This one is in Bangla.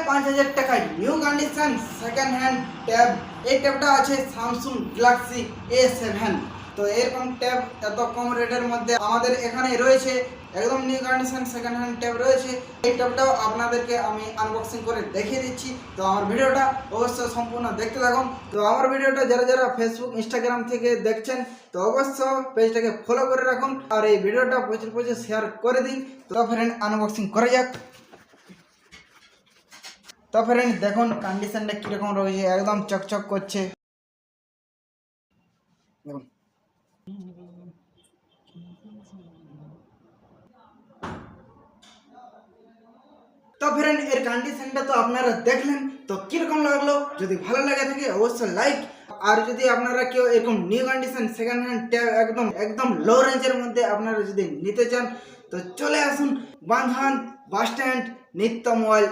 5,000 টাকায় new condition second hand tab. এই ট্যাবটা আছে স্যামসুং গ্যালাক্সি A7। তো এরকম ট্যাব এত কম রেটের মধ্যে আমাদের এখানে রয়েছে, একদম new condition second hand tab রয়েছে। এই ট্যাবটাও আপনাদেরকে আমি আনবক্সিং করে দেখিয়ে দিচ্ছি। তো আমার ভিডিওটা অবশ্যই সম্পূর্ণ দেখতে থাকুন। তো আমার ভিডিওটা যারা যারা ফেসবুক ইনস্টাগ্রাম থেকে দেখছেন তো অবশ্যই পেজটাকে ফলো করে রাখুন আর এই ভিডিওটা প্রচুর শেয়ার করে দিন। তো ফ্রেন্ড আনবক্সিং করা যাক। তো ফ্রেন্ড দেখুন কন্ডিশনটা কিরকম রয়েছে, একদম চকচক করছে। দেখুন তো ফ্রেন্ড এর কন্ডিশনটা তো আপনারা দেখলেন। তো কিরকম লাগলো, যদি ভালো লাগে থাকে অবশ্যই লাইক। আর যদি আপনারা কেউ এরকম new condition second hand tab একদম লো রেঞ্জের মধ্যে আপনারা যদি নিতে চান তো চলে আসুন বাঁধান বাস স্ট্যান্ড নিত্য মোবাইল।